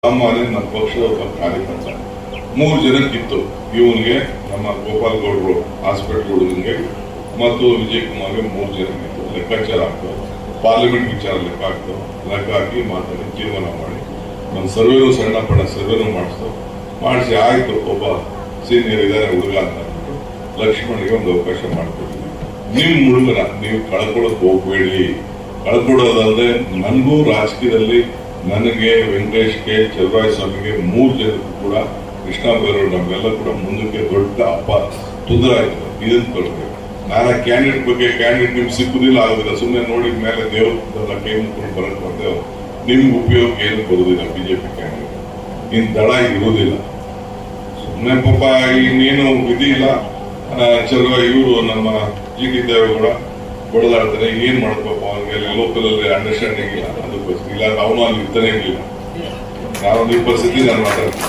ಸಾಮಾನ್ಯ ನಮ್ಮ ಪಕ್ಷದ ಒಬ್ಬ ಕಾರ್ಯಕರ್ತ 3 ಜನಕ್ಕಿತ್ತು. ಇವನಿಗೆ ನಮ್ಮ ಗೋಪಾಲ್ ಗೌಡರು ಹಾಸ್ಪಿಟಲ್ ಹುಡುಗನಿಗೆ ಮತ್ತು ವಿಜಯ್ ಕುಮಾರ್ಗೆ 3 ಜನಕ್ಕಿತ್ತು. ಲೆಕ್ಕಾಚಾರ ಆಗ್ತವೆ, ಪಾರ್ಲಿಮೆಂಟ್ ವಿಚಾರ ಲೆಕ್ಕ ಆಗ್ತವೆ. ಲೆಕ್ಕ ಹಾಕಿ ಮಾತಾಡಿ ತೀರ್ಮಾನ ಮಾಡಿ ಒಂದು ಸರ್ವೇನು ಸಣ್ಣ ಪಣ್ಣ ಸರ್ವೇನು ಮಾಡಿಸಿ ಆಯ್ತು ಒಬ್ಬ ಸೀನಿಯರ್ ಇದ್ದಾರೆ ಹುಡುಗ ಅಂತ ಅಂದ್ಬಿಟ್ಟು ಲಕ್ಷ್ಮಣಿಗೆ ಒಂದು ಅವಕಾಶ ಮಾಡಿಕೊಟ್ಟಿದ್ವಿ. ನಿಮ್ಮ ಹುಡುಗನ ನೀವು ಕಳ್ಕೊಳ್ಳೋಕೆ ಹೋಗ್ಬೇಡಿ. ಕಳ್ಕೊಳ್ಳೋದಲ್ಲದೆ ನನಗೂ ರಾಜಕೀಯದಲ್ಲಿ ನನಗೆ ವೆಂಕಟೇಶ್ಗೆ ಚಲುವರಾಯ ಸ್ವಾಮಿಗೆ 3 ಜನಕ್ಕೂ ಕೂಡ ಕೃಷ್ಣ ಬೈರೇಗೌಡ ನಮ್ಮೆಲ್ಲ ಕೂಡ ಮುಂದಕ್ಕೆ ದೊಡ್ಡ ತೊಂದರೆ ಆಯ್ತು. ಇದನ್ನು ತೊಗೊಳ್ಬೇಕು. ನಾನು ಕ್ಯಾಂಡಿಡೇಟ್ ಬಗ್ಗೆ ಕ್ಯಾಂಡಿಡೇಟ್ ನಿಮ್ಗೆ ಸಿಕ್ಕುದಿಲ್ಲ ಆಗೋದಿಲ್ಲ. ಸುಮ್ಮನೆ ನೋಡಿದ ಮೇಲೆ ದೇವ್ರ ಕೈ ಮುಕ್ಕೊಂಡು ಬರಕ್ ಬಂದೇವು. ನಿಮ್ಗೆ ಉಪಯೋಗ ಏನು ಬರುವುದಿಲ್ಲ. ಬಿಜೆಪಿ ಕ್ಯಾಂಡಿಡೇಟ್ ಇನ್ ದಳ ಇರುವುದಿಲ್ಲ. ಸುಮ್ಮನೆ ಪಾಪ ಇನ್ನೇನು ವಿಧಿ ಇಲ್ಲ. ಇವರು ನಮ್ಮ GT ದೇವೇಗೌಡ ಬಡದಾಡ್ತಾರೆ. ಏನ್ ಮಾಡ್ಬೇಕು ಅವ್ರಿಗೆ ಲೋಕಲ್ ಅಲ್ಲಿ ಅಂಡರ್ಸ್ಟ್ಯಾಂಡಿಂಗ್ ಇಲ್ಲ. ಅದಕ್ಕೋಸ್ಕರ ಇಲ್ಲ ಅವನು ಅಲ್ಲಿ ಇರ್ತಾನೆ ಇರಲಿಲ್ಲ. ನಾನೊಂದು 20 ಸತಿ ನಾನು ಮಾತಾಡ್ತೀನಿ.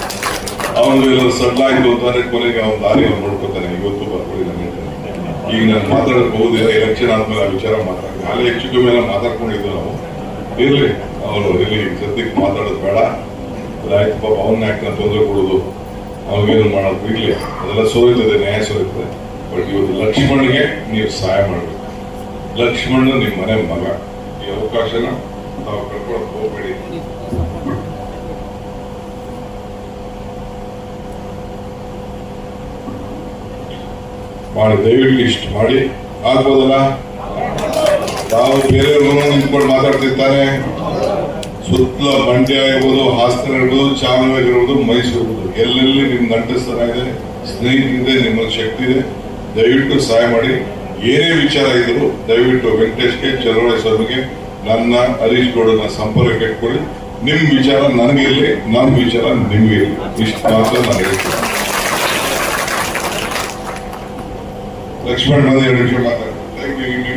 ಅವನು ಎಲ್ಲ ಸಡ್ಲ ಆಯ್ತು ಅಂತಾನೆ ಕೊನೆಗೆ ಅವನ ದಾರಿ ಅವ್ನು ನೋಡ್ಕೊತಾನೆ. ಇವತ್ತು ಬರ್ಕೊಳ್ಳಿ ನಾನು ಈಗ ನಾನು ಮಾತಾಡಕ್ ಹೋಗುದಿಲ್ಲ. ಎಲೆಕ್ಷನ್ ಆದ್ಮೇಲೆ ಆ ವಿಚಾರ ಮಾತಾಡ್ತೀನಿ. ನಾಳೆ ಹೆಚ್ಚು ಕಮ್ಮಿ ಎಲ್ಲ ಮಾತಾಡ್ಕೊಂಡಿದ್ದು ನಾವು. ಇರ್ಲಿ ಅವನು ಇಲ್ಲಿ ಸದ್ಯಕ್ಕೆ ಮಾತಾಡೋದು ಬೇಡ. ಅದಾಯ್ತು ಪಾಪ ಅವನ್ನ ಯಾಕೆ ತೊಂದರೆ ಕೊಡೋದು, ಅವ್ರಿಗೇನು ಮಾಡೋದು ಇರ್ಲಿ. ಅದೆಲ್ಲ ಸೋರಿತದೆ, ನ್ಯಾಯ ಸೋರಿತದೆ. ಬಟ್ ಇವತ್ತು ಲಕ್ಷ್ಮಣ್ಗೆ ನೀವು ಸಹಾಯ ಮಾಡಬೇಕು. ಲಕ್ಷ್ಮಣ ನಿಮ್ಮ ಮನೆ ಮಗ. ಈ ಅವಕಾಶನ ತಾವು ಕಳ್ಕೊಳಕ್ ಹೋಗ್ಬೇಡಿ. ಮಾಡಿ ದಯವಿಟ್ಟು ಇಷ್ಟು ಮಾಡಿ ಆಗ್ಬೋದಲ್ಲ. ತಾವು ಬೇರೆಯವ್ರನ್ನ ನಿಂತ್ಕೊಂಡು ಮಾತಾಡ್ತಿರ್ತಾರೆ. ಸುತ್ತಲ ಮಂಡ್ಯ ಇರ್ಬೋದು, ಹಾಸನ ಇರ್ಬೋದು, ಚಾಮರಾಜನಗರ ಇರ್ಬೋದು, ಮೈಸೂರು ಇರ್ಬೋದು, ಎಲ್ಲೆಲ್ಲಿ ನಿಮ್ ನಂಟಸ್ಥಾನ ಇದೆ, ಸ್ನೇಹಿತರಿದೆ, ನಿಮ್ಮ ಶಕ್ತಿ ಇದೆ. ದಯವಿಟ್ಟು ಸಹಾಯ ಮಾಡಿ. ಏನೇ ವಿಚಾರ ಇದ್ರು ದಯವಿಟ್ಟು ವೆಂಕಟೇಶ್ಗೆ, ಚಲುವರಾಯ ಸ್ವಾಮಿಗೆ, ನನ್ನ ಹರೀಶ್ ಗೌಡನ ಸಂಪರ್ಕ ಇಟ್ಕೊಳ್ಳಿ. ನಿಮ್ ವಿಚಾರ ನನಗಿರ್ಲಿ, ನಮ್ಮ ವಿಚಾರ ನಿಮ್ಗೆ ಇರಲಿ. ಇಷ್ಟು ಮಾತ್ರ ನಾನು ಹೇಳ್ತೀನಿ. ಲಕ್ಷ್ಮಣ್ 2 ನಿಮಿಷ ಮಾತಾಡ್ತೀನಿ.